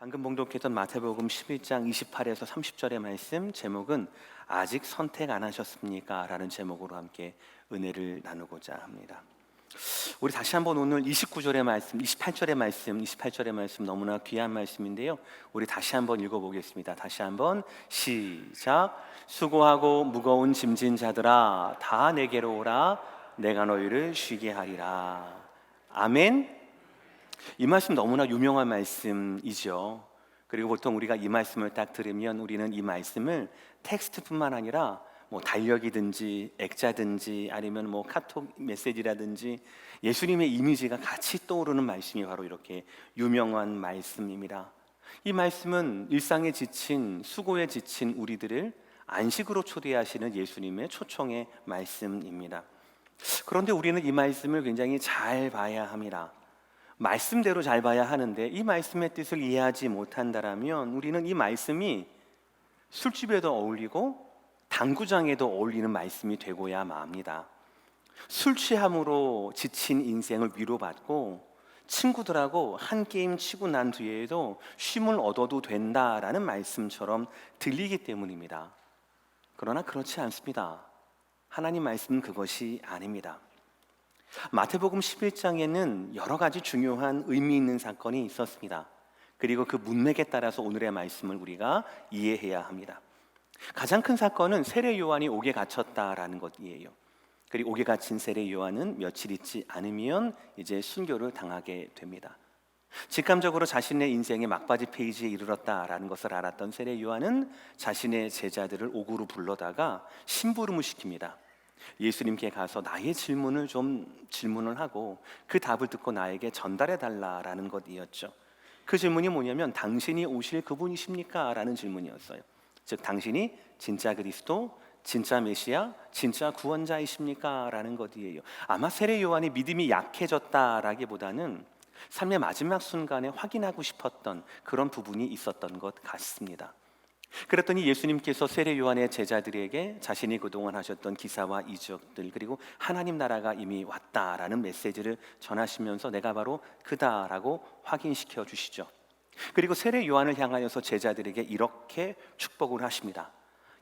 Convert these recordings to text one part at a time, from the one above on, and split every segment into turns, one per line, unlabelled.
방금 봉독했던 마태복음 11장 28에서 30절의 말씀 제목은 아직 선택 안 하셨습니까? 라는 제목으로 함께 은혜를 나누고자 합니다. 우리 다시 한번 오늘 29절의 말씀, 28절의 말씀 너무나 귀한 말씀인데요. 우리 다시 한번 읽어보겠습니다. 다시 한번 시작. 수고하고 무거운 짐진 자들아 다 내게로 오라. 내가 너희를 쉬게 하리라. 아멘. 이 말씀 너무나 유명한 말씀이죠. 그리고 보통 우리가 이 말씀을 딱 들으면 우리는 이 말씀을 텍스트뿐만 아니라 달력이든지 액자든지 아니면 카톡 메시지라든지 예수님의 이미지가 같이 떠오르는 말씀이 바로 이렇게 유명한 말씀입니다. 이 말씀은 일상에 지친, 수고에 지친 우리들을 안식으로 초대하시는 예수님의 초청의 말씀입니다. 그런데 우리는 이 말씀을 굉장히 잘 봐야 합니다. 말씀대로 잘 봐야 하는데 이 말씀의 뜻을 이해하지 못한다면 우리는 이 말씀이 술집에도 어울리고 당구장에도 어울리는 말씀이 되고야 맙니다. 술 취함으로 지친 인생을 위로받고 친구들하고 한 게임 치고 난 뒤에도 쉼을 얻어도 된다라는 말씀처럼 들리기 때문입니다. 그러나 그렇지 않습니다. 하나님 말씀은 그것이 아닙니다. 마태복음 11장에는 여러 가지 중요한 의미 있는 사건이 있었습니다. 그리고 그 문맥에 따라서 오늘의 말씀을 우리가 이해해야 합니다. 가장 큰 사건은 세례 요한이 옥에 갇혔다라는 것이에요. 그리고 옥에 갇힌 세례 요한은 며칠 있지 않으면 이제 순교를 당하게 됩니다. 직감적으로 자신의 인생의 막바지 페이지에 이르렀다라는 것을 알았던 세례 요한은 자신의 제자들을 옥으로 불러다가 심부름을 시킵니다. 예수님께 가서 나의 질문을 하고 그 답을 듣고 나에게 전달해 달라라는 것이었죠. 그 질문이 뭐냐면 당신이 오실 그분이십니까? 라는 질문이었어요. 즉 당신이 진짜 그리스도, 진짜 메시아, 진짜 구원자이십니까? 라는 것이에요. 아마 세례 요한이 믿음이 약해졌다라기보다는 삶의 마지막 순간에 확인하고 싶었던 그런 부분이 있었던 것 같습니다. 그랬더니 예수님께서 세례 요한의 제자들에게 자신이 그동안 하셨던 기사와 이적들 그리고 하나님 나라가 이미 왔다라는 메시지를 전하시면서 내가 바로 그다라고 확인시켜 주시죠. 그리고 세례 요한을 향하여서 제자들에게 이렇게 축복을 하십니다.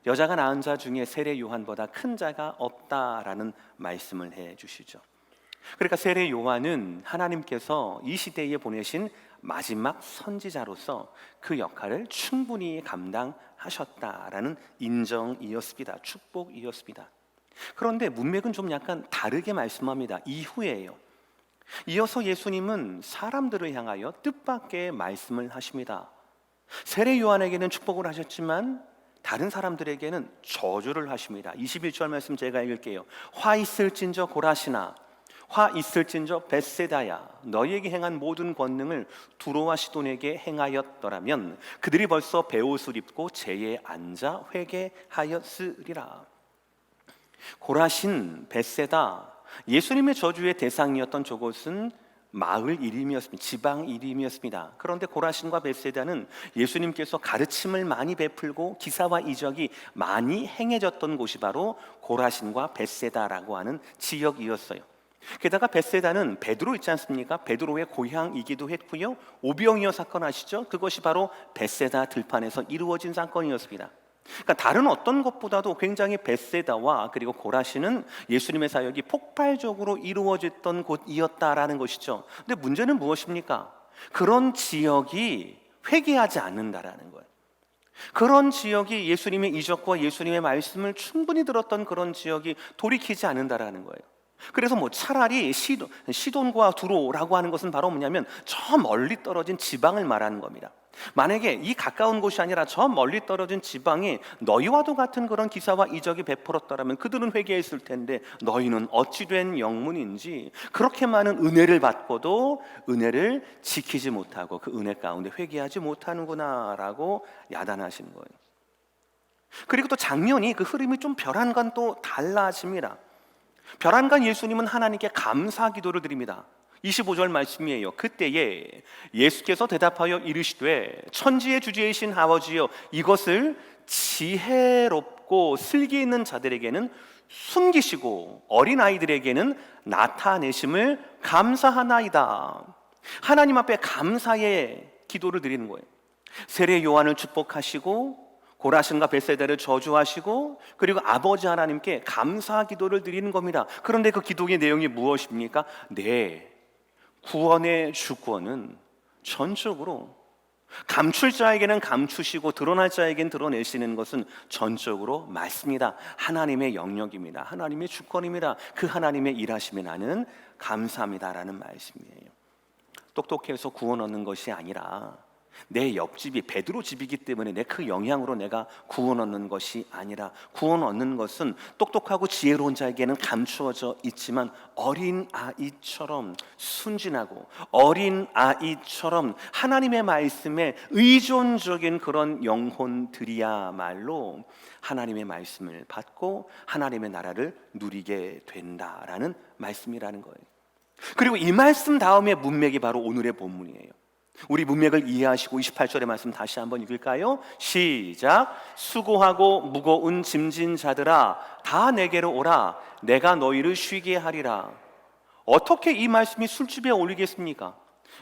여자가 낳은 자 중에 세례 요한보다 큰 자가 없다라는 말씀을 해 주시죠. 그러니까 세례 요한은 하나님께서 이 시대에 보내신 마지막 선지자로서 그 역할을 충분히 감당하셨다라는 인정이었습니다. 축복이었습니다. 그런데 문맥은 좀 약간 다르게 말씀합니다. 이후에요. 이어서 예수님은 사람들을 향하여 뜻밖의 말씀을 하십니다. 세례 요한에게는 축복을 하셨지만 다른 사람들에게는 저주를 하십니다. 21절 말씀 제가 읽을게요. 화 있을진저 고라시나 화 있을진저 벳세다야 너희에게 행한 모든 권능을 두로와 시돈에게 행하였더라면 그들이 벌써 베옷을 입고 제에 앉아 회개하였으리라. 고라신, 벳세다, 예수님의 저주의 대상이었던 저곳은 마을 이름이었습니다. 지방 이름이었습니다. 그런데 고라신과 벳세다는 예수님께서 가르침을 많이 베풀고 기사와 이적이 많이 행해졌던 곳이 바로 고라신과 벳세다라고 하는 지역이었어요. 게다가 벳세다는 베드로 있지 않습니까? 베드로의 고향이기도 했고요. 오병이어 사건 아시죠? 그것이 바로 벳세다 들판에서 이루어진 사건이었습니다. 그러니까 다른 어떤 것보다도 굉장히 벳세다와 그리고 고라신은 예수님의 사역이 폭발적으로 이루어졌던 곳이었다라는 것이죠. 근데 문제는 무엇입니까? 그런 지역이 회개하지 않는다라는 거예요. 그런 지역이 예수님의 이적과 예수님의 말씀을 충분히 들었던 그런 지역이 돌이키지 않는다라는 거예요. 그래서 차라리 시돈과 두로라고 하는 것은 바로 뭐냐면 저 멀리 떨어진 지방을 말하는 겁니다. 만약에 이 가까운 곳이 아니라 저 멀리 떨어진 지방이 너희와도 같은 그런 기사와 이적이 베풀었더라면 그들은 회개했을 텐데 너희는 어찌 된 영문인지 그렇게 많은 은혜를 받고도 은혜를 지키지 못하고 그 은혜 가운데 회개하지 못하는구나 라고 야단하시는 거예요. 그리고 또 장면이 그 흐름이 좀 별안간 또 달라집니다. 별안간 예수님은 하나님께 감사 기도를 드립니다. 25절 말씀이에요. 그때에 예수께서 대답하여 이르시되 천지의 주제이신 아버지여 이것을 지혜롭고 슬기 있는 자들에게는 숨기시고 어린아이들에게는 나타내심을 감사하나이다. 하나님 앞에 감사의 기도를 드리는 거예요. 세례 요한을 축복하시고 고라신과 벳세다를 저주하시고 그리고 아버지 하나님께 감사 기도를 드리는 겁니다. 그런데 그 기도의 내용이 무엇입니까? 네, 구원의 주권은 전적으로 감출 자에게는 감추시고 드러날 자에게는 드러내시는 것은 전적으로 맞습니다. 하나님의 영역입니다. 하나님의 주권입니다. 그 하나님의 일하심에 나는 감사합니다라는 말씀이에요. 똑똑해서 구원 얻는 것이 아니라 내 옆집이 베드로 집이기 때문에 내 그 영향으로 내가 구원 얻는 것이 아니라, 구원 얻는 것은 똑똑하고 지혜로운 자에게는 감추어져 있지만 어린 아이처럼 순진하고 어린 아이처럼 하나님의 말씀에 의존적인 그런 영혼들이야말로 하나님의 말씀을 받고 하나님의 나라를 누리게 된다라는 말씀이라는 거예요. 그리고 이 말씀 다음에 문맥이 바로 오늘의 본문이에요. 우리 문맥을 이해하시고 28절의 말씀 다시 한번 읽을까요? 시작. 수고하고 무거운 짐진 자들아 다 내게로 오라. 내가 너희를 쉬게 하리라. 어떻게 이 말씀이 술집에 어울리겠습니까?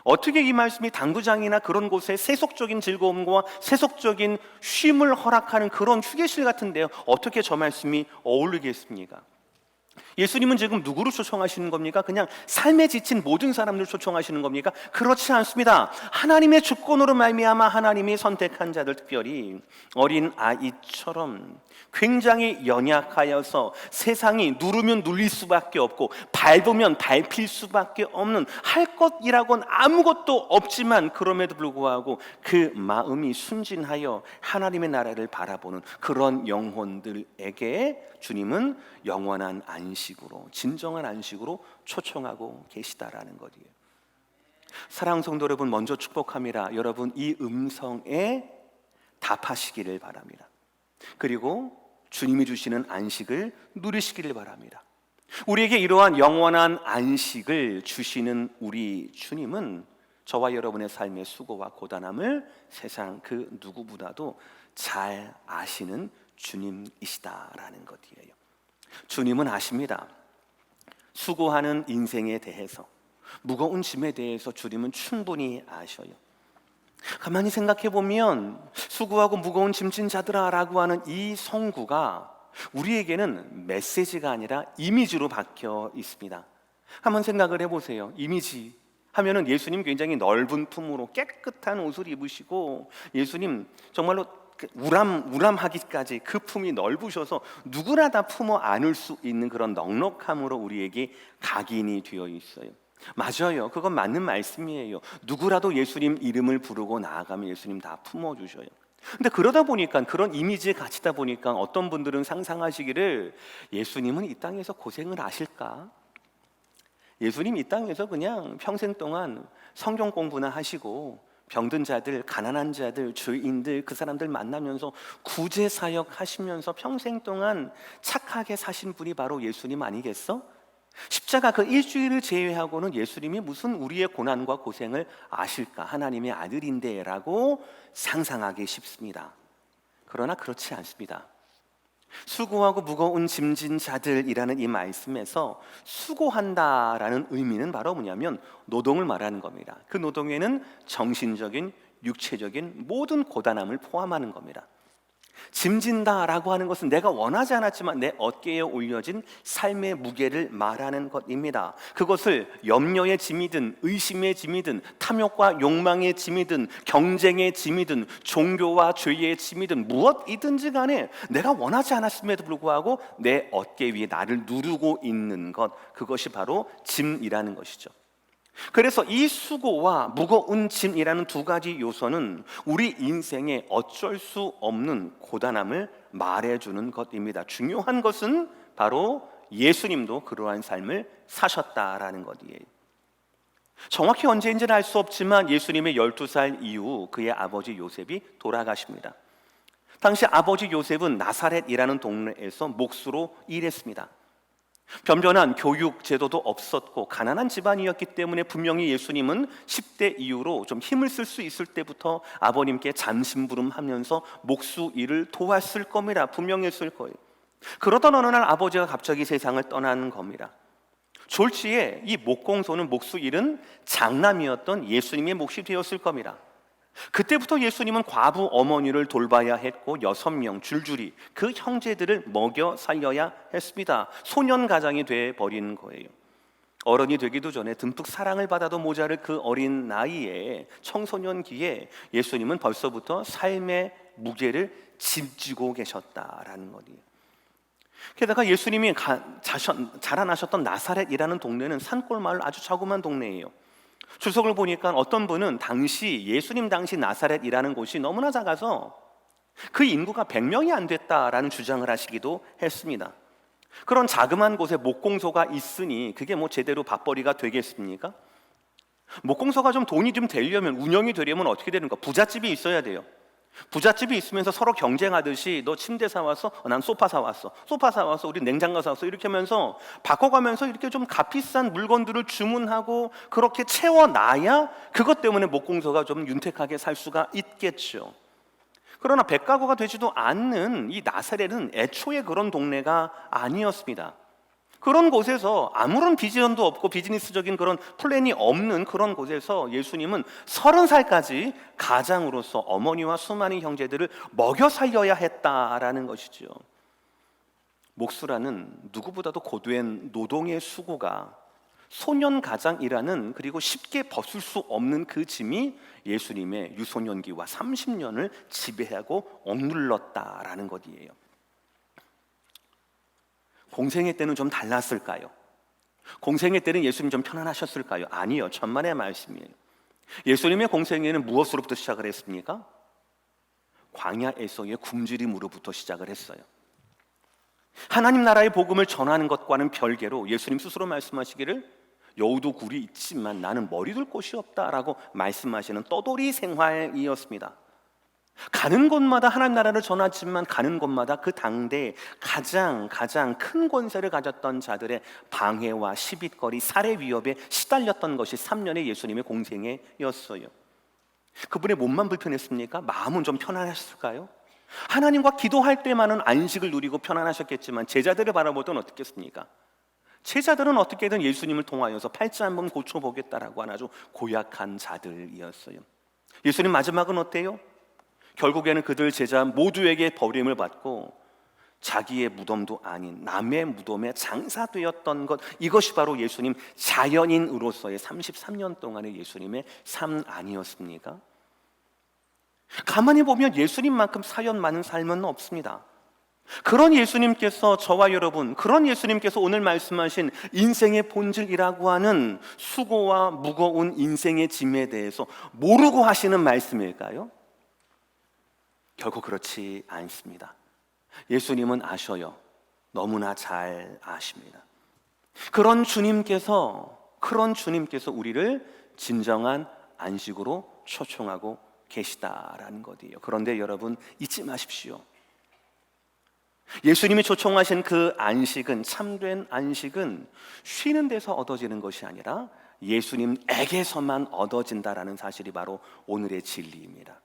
어떻게 이 말씀이 당구장이나 그런 곳에 세속적인 즐거움과 세속적인 쉼을 허락하는 그런 휴게실 같은데요, 어떻게 저 말씀이 어울리겠습니까? 예수님은 지금 누구를 초청하시는 겁니까? 그냥 삶에 지친 모든 사람들을 초청하시는 겁니까? 그렇지 않습니다. 하나님의 주권으로 말미암아 하나님이 선택한 자들, 특별히 어린 아이처럼 굉장히 연약하여서 세상이 누르면 눌릴 수밖에 없고 밟으면 밟힐 수밖에 없는, 할 것이라고는 아무것도 없지만 그럼에도 불구하고 그 마음이 순진하여 하나님의 나라를 바라보는 그런 영혼들에게 주님은 영원한 안식으로, 진정한 안식으로 초청하고 계시다라는 것이에요. 사랑하는 성도 여러분, 먼저 축복합니다. 여러분 이 음성에 답하시기를 바랍니다. 그리고 주님이 주시는 안식을 누리시기를 바랍니다. 우리에게 이러한 영원한 안식을 주시는 우리 주님은 저와 여러분의 삶의 수고와 고단함을 세상 그 누구보다도 잘 아시는 주님이시다라는 것이에요. 주님은 아십니다. 수고하는 인생에 대해서, 무거운 짐에 대해서 주님은 충분히 아셔요. 가만히 생각해 보면 수고하고 무거운 짐진 자들아 라고 하는 이 성구가 우리에게는 메시지가 아니라 이미지로 박혀 있습니다. 한번 생각을 해보세요. 이미지 하면은 예수님 굉장히 넓은 품으로 깨끗한 옷을 입으시고, 예수님 정말로 우람하기까지 그 품이 넓으셔서 누구나 다 품어 안을 수 있는 그런 넉넉함으로 우리에게 각인이 되어 있어요. 맞아요. 그건 맞는 말씀이에요. 누구라도 예수님 이름을 부르고 나아가면 예수님 다 품어주셔요. 근데 그러다 보니까, 그런 이미지에 갇히다 보니까 어떤 분들은 상상하시기를, 예수님은 이 땅에서 고생을 하실까? 예수님 이 땅에서 그냥 평생 동안 성경 공부나 하시고 병든 자들, 가난한 자들, 죄인들, 그 사람들 만나면서 구제 사역 하시면서 평생 동안 착하게 사신 분이 바로 예수님 아니겠어? 십자가 그 일주일을 제외하고는 예수님이 무슨 우리의 고난과 고생을 아실까? 하나님의 아들인데 라고 상상하기 쉽습니다. 그러나 그렇지 않습니다. 수고하고 무거운 짐진 자들이라는 이 말씀에서 수고한다라는 의미는 바로 뭐냐면 노동을 말하는 겁니다. 그 노동에는 정신적인, 육체적인 모든 고단함을 포함하는 겁니다. 짐진다라고 하는 것은 내가 원하지 않았지만 내 어깨에 올려진 삶의 무게를 말하는 것입니다. 그것을 염려의 짐이든 의심의 짐이든 탐욕과 욕망의 짐이든 경쟁의 짐이든 종교와 죄의 짐이든 무엇이든지 간에 내가 원하지 않았음에도 불구하고 내 어깨 위에 나를 누르고 있는 것, 그것이 바로 짐이라는 것이죠. 그래서 이 수고와 무거운 짐이라는 두 가지 요소는 우리 인생에 어쩔 수 없는 고단함을 말해주는 것입니다. 중요한 것은 바로 예수님도 그러한 삶을 사셨다라는 것이에요. 정확히 언제인지는 알 수 없지만 예수님의 12살 이후 그의 아버지 요셉이 돌아가십니다. 당시 아버지 요셉은 나사렛이라는 동네에서 목수로 일했습니다. 변변한 교육 제도도 없었고 가난한 집안이었기 때문에 분명히 예수님은 10대 이후로 좀 힘을 쓸 수 있을 때부터 아버님께 잠심부름하면서 목수 일을 도왔을 겁니다. 분명했을 거예요. 그러던 어느 날 아버지가 갑자기 세상을 떠나는 겁니다. 졸지에 이 목공소는 목수 일은 장남이었던 예수님의 몫이 되었을 겁니다. 그때부터 예수님은 과부 어머니를 돌봐야 했고 6명 줄줄이 그 형제들을 먹여 살려야 했습니다. 소년 가장이 돼버린 거예요. 어른이 되기도 전에 듬뿍 사랑을 받아도 모자랄 그 어린 나이에 청소년기에 예수님은 벌써부터 삶의 무게를 짐지고 계셨다라는 거예요. 게다가 예수님이 자라나셨던 나사렛이라는 동네는 산골마을 아주 자그마한 동네예요. 주석을 보니까 어떤 분은 예수님 당시 나사렛이라는 곳이 너무나 작아서 그 인구가 100명이 안 됐다라는 주장을 하시기도 했습니다. 그런 자그마한 곳에 목공소가 있으니 그게 뭐 제대로 밥벌이가 되겠습니까? 목공소가 돈이 되려면, 운영이 되려면 어떻게 되는가? 부잣집이 있어야 돼요. 부잣집이 있으면서 서로 경쟁하듯이 너 침대 사왔어? 난 소파 사왔어. 소파 사왔어? 우리 냉장고 사왔어. 이렇게 하면서 바꿔가면서 이렇게 좀 값비싼 물건들을 주문하고 그렇게 채워놔야 그것 때문에 목공소가 좀 윤택하게 살 수가 있겠죠. 그러나 백가구가 되지도 않는 이 나사렛은 애초에 그런 동네가 아니었습니다. 그런 곳에서 아무런 비전도 없고 비즈니스적인 그런 플랜이 없는 그런 곳에서 예수님은 30살까지 가장으로서 어머니와 수많은 형제들을 먹여 살려야 했다라는 것이죠. 목수라는 누구보다도 고된 노동의 수고가 소년 가장이라는, 그리고 쉽게 벗을 수 없는 그 짐이 예수님의 유소년기와 30년을 지배하고 억눌렀다라는 것이에요. 공생애 때는 좀 달랐을까요? 공생애 때는 예수님 좀 편안하셨을까요? 아니요, 천만의 말씀이에요. 예수님의 공생애는 무엇으로부터 시작을 했습니까? 광야에서의 굶주림으로부터 시작을 했어요. 하나님 나라의 복음을 전하는 것과는 별개로 예수님 스스로 말씀하시기를 여우도 굴이 있지만 나는 머리 둘 곳이 없다라고 말씀하시는 떠돌이 생활이었습니다. 가는 곳마다 하나님 나라를 전하지만 가는 곳마다 그 당대에 가장 큰 권세를 가졌던 자들의 방해와 시비거리, 살해 위협에 시달렸던 것이 3년의 예수님의 공생애였어요. 그분의 몸만 불편했습니까? 마음은 좀 편안하셨을까요? 하나님과 기도할 때만은 안식을 누리고 편안하셨겠지만 제자들을 바라볼 때는 어떻겠습니까? 제자들은 어떻게든 예수님을 통하여서 팔자 한번 고쳐보겠다라고 하는 아주 고약한 자들이었어요. 예수님 마지막은 어때요? 결국에는 그들 제자 모두에게 버림을 받고 자기의 무덤도 아닌 남의 무덤에 장사되었던 것, 이것이 바로 예수님 자연인으로서의 33년 동안의 예수님의 삶 아니었습니까? 가만히 보면 예수님만큼 사연 많은 삶은 없습니다. 그런 예수님께서 저와 여러분, 그런 예수님께서 오늘 말씀하신 인생의 본질이라고 하는 수고와 무거운 인생의 짐에 대해서 모르고 하시는 말씀일까요? 결코 그렇지 않습니다. 예수님은 아셔요. 너무나 잘 아십니다. 그런 주님께서 우리를 진정한 안식으로 초청하고 계시다라는 것이에요. 그런데 여러분 잊지 마십시오. 예수님이 초청하신 그 안식은, 참된 안식은 쉬는 데서 얻어지는 것이 아니라 예수님에게서만 얻어진다라는 사실이 바로 오늘의 진리입니다.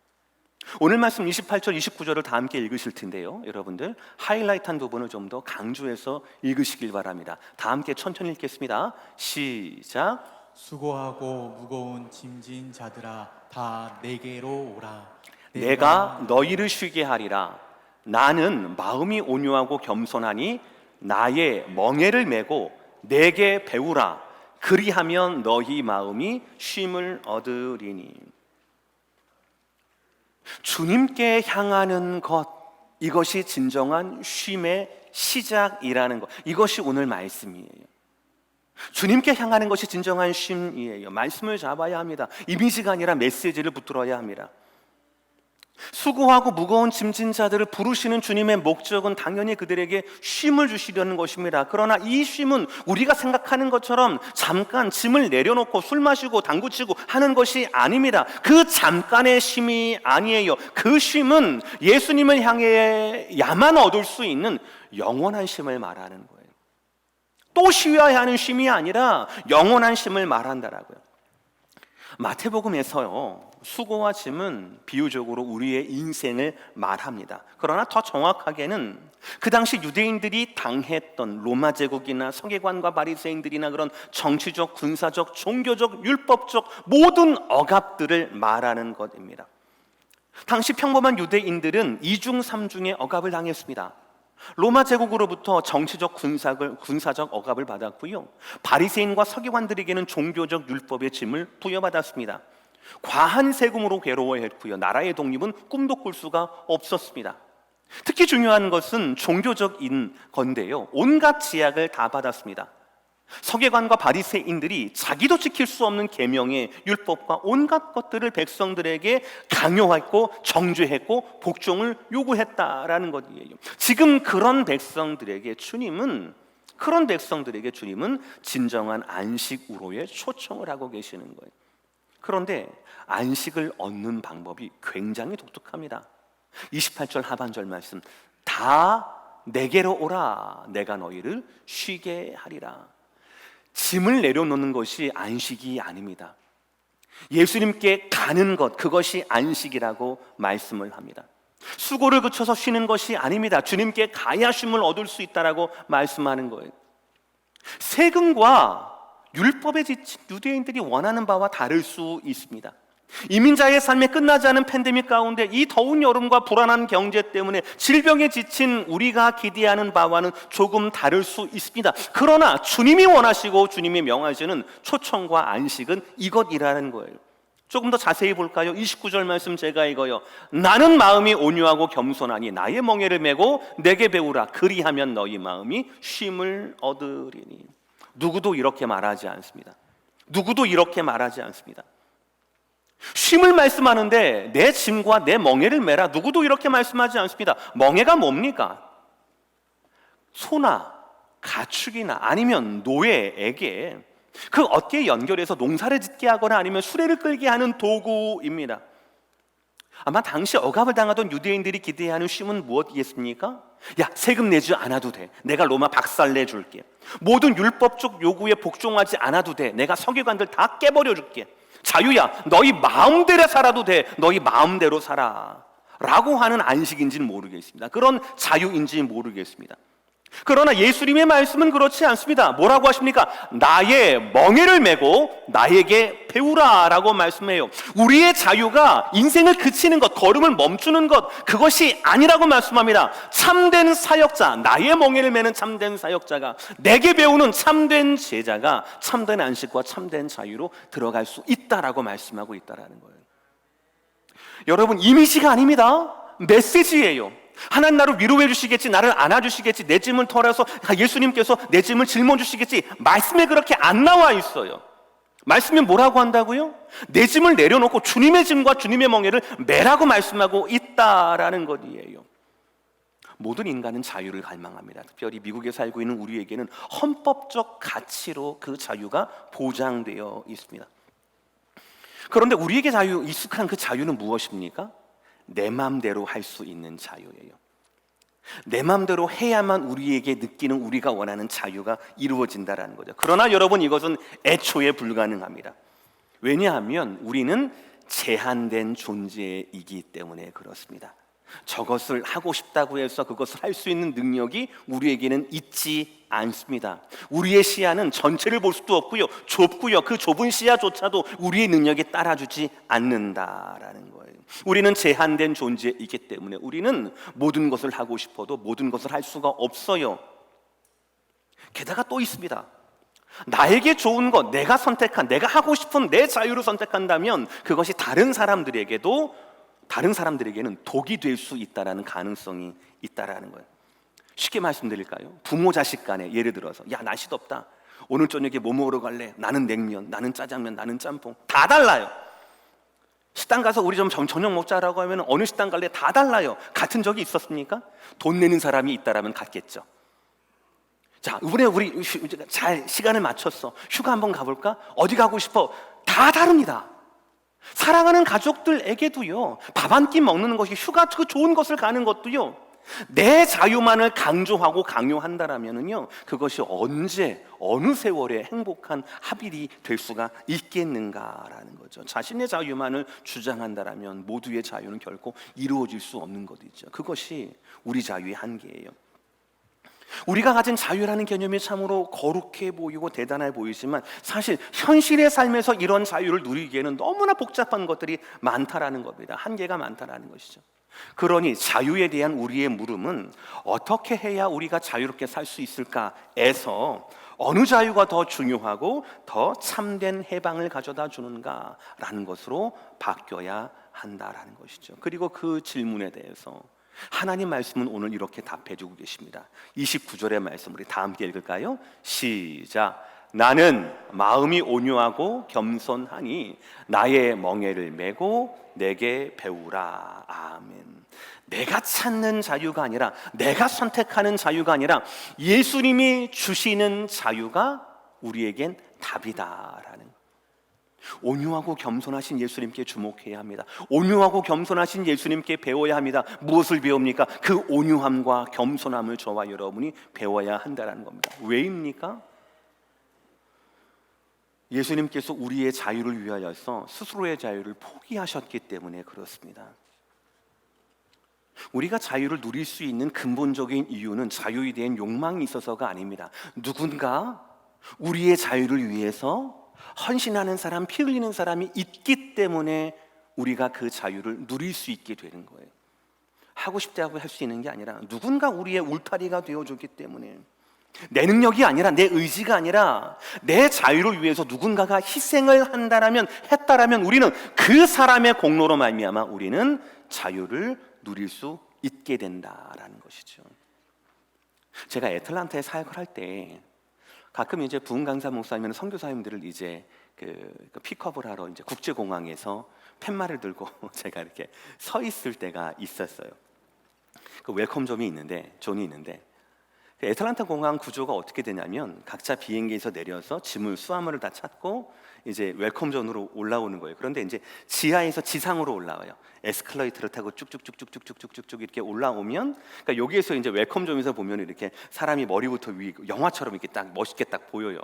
오늘 말씀 28절 29절을 다 함께 읽으실 텐데요, 여러분들 하이라이트한 부분을 좀 더 강조해서 읽으시길 바랍니다. 다 함께 천천히 읽겠습니다. 시작.
수고하고 무거운 짐진 자들아 다 내게로 오라.
내가 너희를 쉬게 하리라. 나는 마음이 온유하고 겸손하니 나의 멍에를 메고 내게 배우라. 그리하면 너희 마음이 쉼을 얻으리니. 주님께 향하는 것, 이것이 진정한 쉼의 시작이라는 것, 이것이 오늘 말씀이에요. 주님께 향하는 것이 진정한 쉼이에요. 말씀을 잡아야 합니다. 이미지가 아니라 메시지를 붙들어야 합니다. 수고하고 무거운 짐진 자들을 부르시는 주님의 목적은 당연히 그들에게 쉼을 주시려는 것입니다. 그러나 이 쉼은 우리가 생각하는 것처럼 잠깐 짐을 내려놓고 술 마시고 당구 치고 하는 것이 아닙니다. 그 잠깐의 쉼이 아니에요. 그 쉼은 예수님을 향해야만 얻을 수 있는 영원한 쉼을 말하는 거예요. 또 쉬어야 하는 쉼이 아니라 영원한 쉼을 말한다라고요. 마태복음에서요, 수고와 짐은 비유적으로 우리의 인생을 말합니다. 그러나 더 정확하게는 그 당시 유대인들이 당했던 로마 제국이나 서기관과 바리새인들이나 그런 정치적, 군사적, 종교적, 율법적 모든 억압들을 말하는 것입니다. 당시 평범한 유대인들은 이중삼중의 억압을 당했습니다. 로마 제국으로부터 정치적 군사적 억압을 받았고요. 바리새인과 서기관들에게는 종교적 율법의 짐을 부여받았습니다. 과한 세금으로 괴로워했고요. 나라의 독립은 꿈도 꿀 수가 없었습니다. 특히 중요한 것은 종교적인 건데요. 온갖 제약을 다 받았습니다. 서기관과 바리새인들이 자기도 지킬 수 없는 계명의 율법과 온갖 것들을 백성들에게 강요했고 정죄했고 복종을 요구했다라는 것이에요. 지금 그런 백성들에게 주님은 진정한 안식으로의 초청을 하고 계시는 거예요. 그런데 안식을 얻는 방법이 굉장히 독특합니다. 28절 하반절 말씀, 다 내게로 오라, 내가 너희를 쉬게 하리라. 짐을 내려놓는 것이 안식이 아닙니다. 예수님께 가는 것, 그것이 안식이라고 말씀을 합니다. 수고를 그쳐서 쉬는 것이 아닙니다. 주님께 가야 쉼을 얻을 수 있다라고 말씀하는 거예요. 세금과 율법에 지친 유대인들이 원하는 바와 다를 수 있습니다. 이민자의 삶에 끝나지 않은 팬데믹 가운데 이 더운 여름과 불안한 경제 때문에 질병에 지친 우리가 기대하는 바와는 조금 다를 수 있습니다. 그러나 주님이 원하시고 주님이 명하시는 초청과 안식은 이것이라는 거예요. 조금 더 자세히 볼까요? 29절 말씀 제가 읽어요. 나는 마음이 온유하고 겸손하니 나의 멍에를 메고 내게 배우라. 그리하면 너희 마음이 쉼을 얻으리니. 누구도 이렇게 말하지 않습니다. 쉼을 말씀하는데 내 짐과 내 멍에를 메라, 누구도 이렇게 말씀하지 않습니다. 멍에가 뭡니까? 소나 가축이나 아니면 노예에게 그 어깨에 연결해서 농사를 짓게 하거나 아니면 수레를 끌게 하는 도구입니다. 아마 당시 억압을 당하던 유대인들이 기대하는 쉼은 무엇이겠습니까? 야, 세금 내지 않아도 돼. 내가 로마 박살 내줄게. 모든 율법적 요구에 복종하지 않아도 돼. 내가 서기관들 다 깨버려 줄게. 자유야, 너희 마음대로 살아도 돼. 너희 마음대로 살아 라고 하는 안식인지는 모르겠습니다. 그런 자유인지는 모르겠습니다. 그러나 예수님의 말씀은 그렇지 않습니다. 뭐라고 하십니까? 나의 멍에를 메고 나에게 배우라 라고 말씀해요. 우리의 자유가 인생을 그치는 것, 걸음을 멈추는 것, 그것이 아니라고 말씀합니다. 참된 사역자, 나의 멍에를 메는 참된 사역자가, 내게 배우는 참된 제자가 참된 안식과 참된 자유로 들어갈 수 있다라고 말씀하고 있다라는 거예요. 여러분, 이미지가 아닙니다. 메시지예요. 하나님 나를 위로해 주시겠지, 나를 안아주시겠지, 내 짐을 털어서 예수님께서 내 짐을 짊어 주시겠지, 말씀에 그렇게 안 나와 있어요. 말씀에 뭐라고 한다고요? 내 짐을 내려놓고 주님의 짐과 주님의 멍에를 매라고 말씀하고 있다라는 것이에요. 모든 인간은 자유를 갈망합니다. 특별히 미국에 살고 있는 우리에게는 헌법적 가치로 그 자유가 보장되어 있습니다. 그런데 우리에게 익숙한 그 자유는 무엇입니까? 내 마음대로 할 수 있는 자유예요. 내 마음대로 해야만 우리에게 느끼는 우리가 원하는 자유가 이루어진다는 거죠. 그러나 여러분, 이것은 애초에 불가능합니다. 왜냐하면 우리는 제한된 존재이기 때문에 그렇습니다. 저것을 하고 싶다고 해서 그것을 할 수 있는 능력이 우리에게는 있지 않습니다. 우리의 시야는 전체를 볼 수도 없고요, 좁고요. 그 좁은 시야조차도 우리의 능력에 따라주지 않는다라는 거예요. 우리는 제한된 존재이기 때문에 우리는 모든 것을 하고 싶어도 모든 것을 할 수가 없어요. 게다가 또 있습니다. 나에게 좋은 것, 내가 선택한, 내가 하고 싶은 내 자유를 선택한다면 그것이 다른 사람들에게는 독이 될 수 있다라는 가능성이 있다라는 거예요. 쉽게 말씀드릴까요? 부모 자식 간에 예를 들어서, 야, 날씨 덥다, 오늘 저녁에 뭐 먹으러 갈래? 나는 냉면, 나는 짜장면, 나는 짬뽕. 다 달라요. 식당 가서 우리 좀 저녁 먹자라고 하면 어느 식당 갈래? 다 달라요. 같은 적이 있었습니까? 돈 내는 사람이 있다라면 갔겠죠. 자, 이번에 우리 잘 시간을 맞췄어. 휴가 한번 가볼까? 어디 가고 싶어? 다 다릅니다. 사랑하는 가족들에게도요, 밥 한 끼 먹는 것이, 휴가 그 좋은 것을 가는 것도요, 내 자유만을 강조하고 강요한다라면은요, 그것이 언제 어느 세월에 행복한 합일이 될 수가 있겠는가라는 거죠. 자신의 자유만을 주장한다라면 모두의 자유는 결코 이루어질 수 없는 것이죠. 그것이 우리 자유의 한계예요. 우리가 가진 자유라는 개념이 참으로 거룩해 보이고 대단해 보이지만 사실 현실의 삶에서 이런 자유를 누리기에는 너무나 복잡한 것들이 많다라는 겁니다. 한계가 많다라는 것이죠. 그러니 자유에 대한 우리의 물음은 어떻게 해야 우리가 자유롭게 살 수 있을까에서 어느 자유가 더 중요하고 더 참된 해방을 가져다 주는가라는 것으로 바뀌어야 한다라는 것이죠. 그리고 그 질문에 대해서 하나님 말씀은 오늘 이렇게 답해 주고 계십니다. 29절의 말씀 우리 다 함께 읽을까요? 시작. 나는 마음이 온유하고 겸손하니 나의 멍에를 메고 내게 배우라. 아멘. 내가 찾는 자유가 아니라, 내가 선택하는 자유가 아니라 예수님이 주시는 자유가 우리에겐 답이다라는, 온유하고 겸손하신 예수님께 주목해야 합니다. 온유하고 겸손하신 예수님께 배워야 합니다. 무엇을 배웁니까? 그 온유함과 겸손함을 저와 여러분이 배워야 한다는 겁니다. 왜입니까? 예수님께서 우리의 자유를 위하여서 스스로의 자유를 포기하셨기 때문에 그렇습니다. 우리가 자유를 누릴 수 있는 근본적인 이유는 자유에 대한 욕망이 있어서가 아닙니다. 누군가 우리의 자유를 위해서 헌신하는 사람, 피 흘리는 사람이 있기 때문에 우리가 그 자유를 누릴 수 있게 되는 거예요. 하고 싶다고 할 수 있는 게 아니라 누군가 우리의 울타리가 되어줬기 때문에, 내 능력이 아니라, 내 의지가 아니라 내 자유를 위해서 누군가가 희생을 했다라면 우리는 그 사람의 공로로 말미암아 우리는 자유를 누릴 수 있게 된다라는 것이죠. 제가 애틀란타에 사역을 할 때 가끔 이제 부흥 강사 목사님이나 선교사님들을 이제 그 픽업을 하러 이제 국제공항에서 팻말을 들고 제가 이렇게 서 있을 때가 있었어요. 그 웰컴존이 있는데, 그 애틀란타 공항 구조가 어떻게 되냐면 각자 비행기에서 내려서 짐을, 수화물을 다 찾고 이제 웰컴존으로 올라오는 거예요. 그런데 이제 지하에서 지상으로 올라와요. 에스컬레이터를 타고 쭉쭉쭉쭉쭉쭉쭉쭉 이렇게 올라오면, 그러니까 여기에서 이제 웰컴존에서 보면 이렇게 사람이 머리부터 위, 영화처럼 이렇게 딱 멋있게 딱 보여요.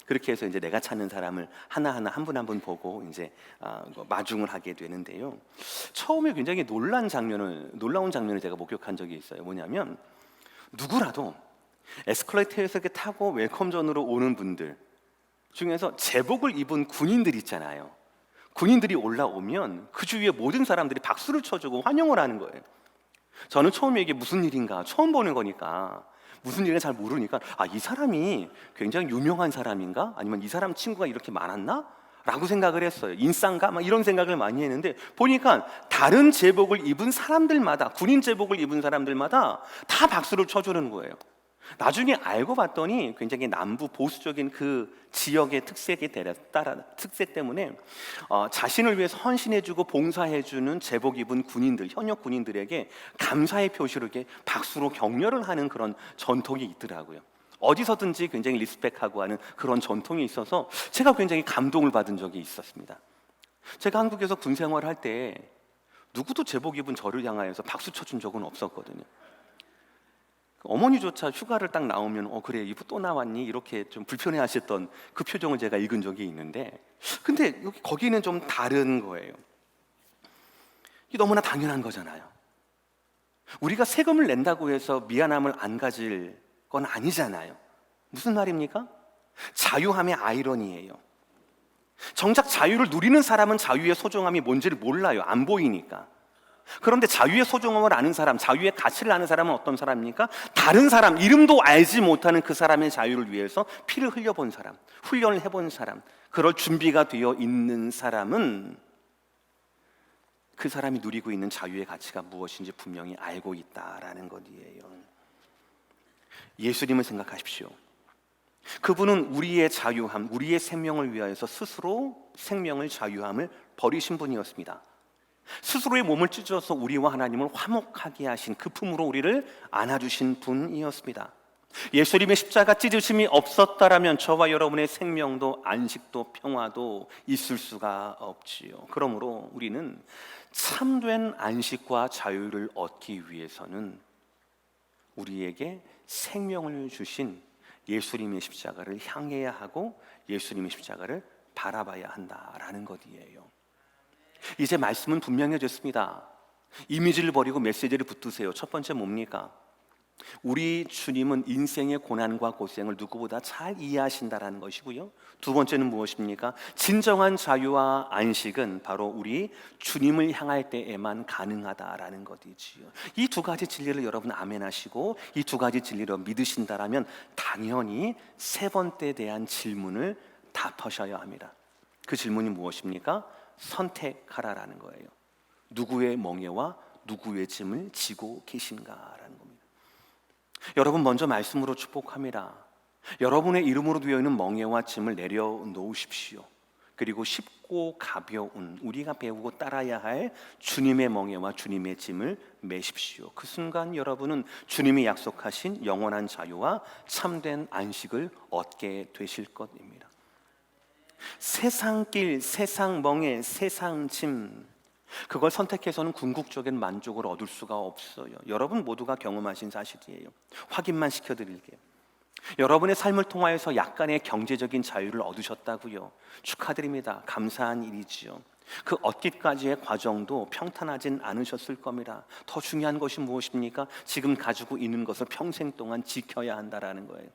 그렇게 해서 이제 내가 찾는 사람을 하나하나 한 분 한 분 보고 이제 마중을 하게 되는데요. 처음에 굉장히 놀라운 장면을 제가 목격한 적이 있어요. 뭐냐면 누구라도 에스컬레이터에서 이렇게 타고 웰컴존으로 오는 분들 중에서 제복을 입은 군인들 있잖아요. 군인들이 올라오면 그 주위에 모든 사람들이 박수를 쳐주고 환영을 하는 거예요. 저는 처음에 이게 무슨 일인가, 처음 보는 거니까 무슨 일인가 잘 모르니까, 이 사람이 굉장히 유명한 사람인가? 아니면 이 사람 친구가 이렇게 많았나? 라고 생각을 했어요. 인싸인가? 막 이런 생각을 많이 했는데 보니까 다른 제복을 입은 사람들마다, 군인 제복을 입은 사람들마다 다 박수를 쳐주는 거예요. 나중에 알고 봤더니 굉장히 남부 보수적인 그 지역의 특색 때문에 자신을 위해서 헌신해주고 봉사해주는 제복 입은 군인들, 현역 군인들에게 감사의 표시로 이렇게 박수로 격려를 하는 그런 전통이 있더라고요. 어디서든지 굉장히 리스펙하고 하는 그런 전통이 있어서 제가 굉장히 감동을 받은 적이 있었습니다. 제가 한국에서 군 생활을 할 때 누구도 제복 입은 저를 향하여서 박수 쳐준 적은 없었거든요. 어머니조차 휴가를 딱 나오면 그래 이거 또 나왔니? 이렇게 좀 불편해하셨던 그 표정을 제가 읽은 적이 있는데, 근데 거기는 좀 다른 거예요. 이게 너무나 당연한 거잖아요. 우리가 세금을 낸다고 해서 미안함을 안 가질 건 아니잖아요. 무슨 말입니까? 자유함의 아이러니예요. 정작 자유를 누리는 사람은 자유의 소중함이 뭔지를 몰라요. 안 보이니까. 그런데 자유의 소중함을 아는 사람, 자유의 가치를 아는 사람은 어떤 사람입니까? 다른 사람, 이름도 알지 못하는 그 사람의 자유를 위해서 피를 흘려본 사람, 훈련을 해본 사람, 그럴 준비가 되어 있는 사람은 그 사람이 누리고 있는 자유의 가치가 무엇인지 분명히 알고 있다라는 것이에요. 예수님을 생각하십시오. 그분은 우리의 자유함, 우리의 생명을 위하여서 스스로 생명을, 자유함을 버리신 분이었습니다. 스스로의 몸을 찢어서 우리와 하나님을 화목하게 하신, 그 품으로 우리를 안아주신 분이었습니다. 예수님의 십자가 찢으심이 없었다라면 저와 여러분의 생명도 안식도 평화도 있을 수가 없지요. 그러므로 우리는 참된 안식과 자유를 얻기 위해서는 우리에게 생명을 주신 예수님의 십자가를 향해야 하고 예수님의 십자가를 바라봐야 한다라는 것이에요. 이제 말씀은 분명해졌습니다. 이미지를 버리고 메시지를 붙드세요. 첫 번째 뭡니까? 우리 주님은 인생의 고난과 고생을 누구보다 잘 이해하신다라는 것이고요. 두 번째는 무엇입니까? 진정한 자유와 안식은 바로 우리 주님을 향할 때에만 가능하다라는 것이지요. 이 두 가지 진리를 여러분 아멘하시고 이 두 가지 진리를 믿으신다라면 당연히 세 번째에 대한 질문을 답하셔야 합니다. 그 질문이 무엇입니까? 선택하라라는 거예요. 누구의 멍에와 누구의 짐을 지고 계신가라는 겁니다. 여러분, 먼저 말씀으로 축복합니다. 여러분의 이름으로 되어 있는 멍에와 짐을 내려놓으십시오. 그리고 쉽고 가벼운 우리가 배우고 따라야 할 주님의 멍에와 주님의 짐을 메십시오. 그 순간 여러분은 주님이 약속하신 영원한 자유와 참된 안식을 얻게 되실 것입니다. 세상 길, 세상 멍에, 세상 짐, 그걸 선택해서는 궁극적인 만족을 얻을 수가 없어요. 여러분 모두가 경험하신 사실이에요. 확인만 시켜드릴게요. 여러분의 삶을 통하여서 약간의 경제적인 자유를 얻으셨다고요. 축하드립니다. 감사한 일이지요. 그 얻기까지의 과정도 평탄하진 않으셨을 겁니다. 더 중요한 것이 무엇입니까? 지금 가지고 있는 것을 평생 동안 지켜야 한다라는 거예요.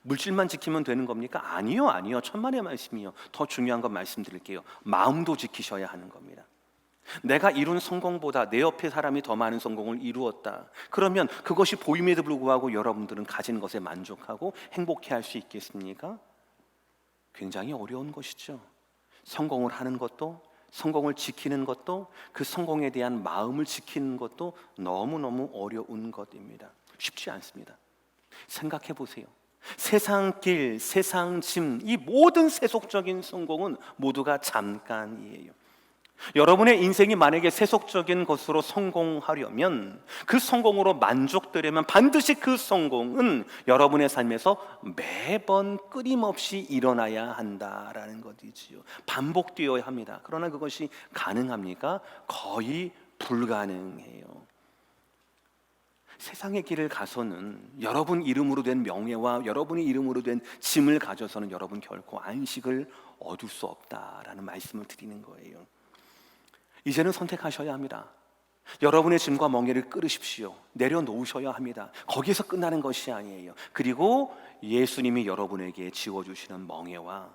물질만 지키면 되는 겁니까? 아니요. 천만의 말씀이요. 더 중요한 건 말씀드릴게요. 마음도 지키셔야 하는 겁니다. 내가 이룬 성공보다 내 옆에 사람이 더 많은 성공을 이루었다. 그러면 그것이 보임에도 불구하고 여러분들은 가진 것에 만족하고 행복해할 수 있겠습니까? 굉장히 어려운 것이죠. 성공을 하는 것도, 성공을 지키는 것도, 그 성공에 대한 마음을 지키는 것도 너무너무 어려운 것입니다. 쉽지 않습니다. 생각해 보세요. 세상 길, 세상 짐, 이 모든 세속적인 성공은 모두가 잠깐이에요. 여러분의 인생이 만약에 세속적인 것으로 성공하려면, 그 성공으로 만족되려면 반드시 그 성공은 여러분의 삶에서 매번 끊임없이 일어나야 한다라는 것이지요. 반복되어야 합니다. 그러나 그것이 가능합니까? 거의 불가능해요. 세상의 길을 가서는 여러분 이름으로 된 명예와 여러분의 이름으로 된 짐을 가져서는 여러분 결코 안식을 얻을 수 없다라는 말씀을 드리는 거예요. 이제는 선택하셔야 합니다. 여러분의 짐과 멍에를 끌으십시오. 내려놓으셔야 합니다. 거기에서 끝나는 것이 아니에요. 그리고 예수님이 여러분에게 지워주시는 멍에와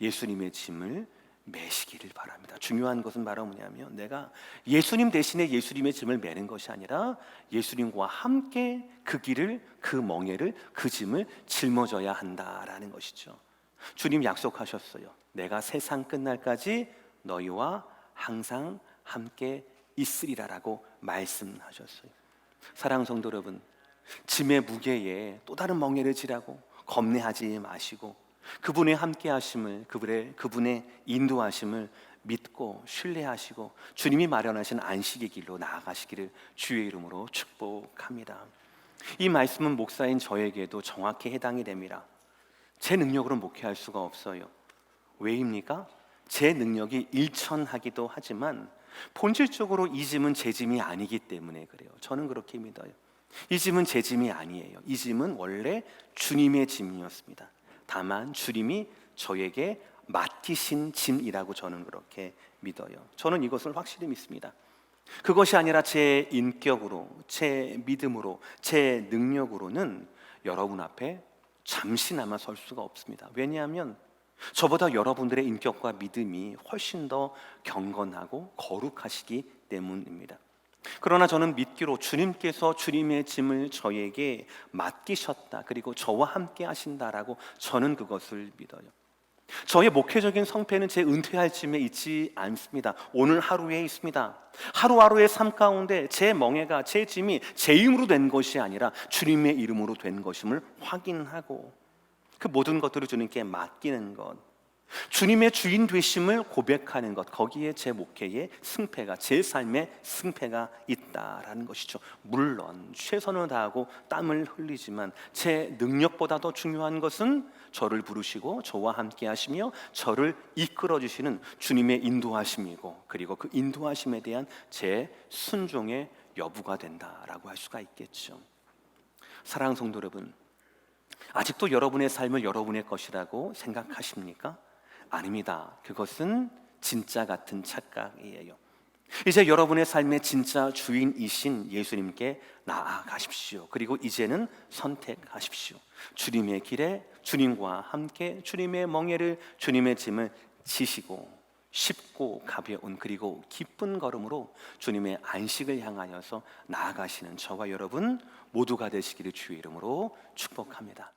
예수님의 짐을 메시기를 바랍니다. 중요한 것은 바로 뭐냐면, 내가 예수님 대신에 예수님의 짐을 메는 것이 아니라 예수님과 함께 그 길을, 그 멍에를, 그 짐을 짊어져야 한다라는 것이죠. 주님 약속하셨어요. 내가 세상 끝날까지 너희와 항상 함께 있으리라라고 말씀하셨어요. 사랑하는 성도 여러분, 짐의 무게에 또 다른 멍에를 지라고 겁내하지 마시고 그분의 함께 하심을, 그분의 인도하심을 믿고 신뢰하시고 주님이 마련하신 안식의 길로 나아가시기를 주의 이름으로 축복합니다. 이 말씀은 목사인 저에게도 정확히 해당이 됩니다. 제 능력으로 목회할 수가 없어요. 왜입니까? 제 능력이 일천하기도 하지만 본질적으로 이 짐은 제 짐이 아니기 때문에 그래요. 저는 그렇게 믿어요. 이 짐은 제 짐이 아니에요. 이 짐은 원래 주님의 짐이었습니다. 다만 주님이 저에게 맡기신 짐이라고 저는 그렇게 믿어요. 저는 이것을 확실히 믿습니다. 그것이 아니라 제 인격으로, 제 믿음으로, 제 능력으로는 여러분 앞에 잠시나마 설 수가 없습니다. 왜냐하면 저보다 여러분들의 인격과 믿음이 훨씬 더 경건하고 거룩하시기 때문입니다. 그러나 저는 믿기로 주님께서 주님의 짐을 저에게 맡기셨다, 그리고 저와 함께 하신다라고 저는 그것을 믿어요. 저의 목회적인 성패는 제 은퇴할 쯤에 있지 않습니다. 오늘 하루에 있습니다. 하루하루의 삶 가운데 제 멍에가, 제 짐이 제 힘으로 된 것이 아니라 주님의 이름으로 된 것임을 확인하고 그 모든 것들을 주님께 맡기는 것, 주님의 주인 되심을 고백하는 것, 거기에 제 목회의 승패가, 제 삶의 승패가 있다라는 것이죠. 물론 최선을 다하고 땀을 흘리지만 제 능력보다 더 중요한 것은 저를 부르시고 저와 함께 하시며 저를 이끌어 주시는 주님의 인도하심이고, 그리고 그 인도하심에 대한 제 순종의 여부가 된다라고 할 수가 있겠죠. 사랑하는 성도 여러분, 아직도 여러분의 삶을 여러분의 것이라고 생각하십니까? 아닙니다. 그것은 진짜 같은 착각이에요. 이제 여러분의 삶의 진짜 주인이신 예수님께 나아가십시오. 그리고 이제는 선택하십시오. 주님의 길에 주님과 함께 주님의 멍에를, 주님의 짐을 지시고 쉽고 가벼운 그리고 기쁜 걸음으로 주님의 안식을 향하여서 나아가시는 저와 여러분 모두가 되시기를 주의 이름으로 축복합니다.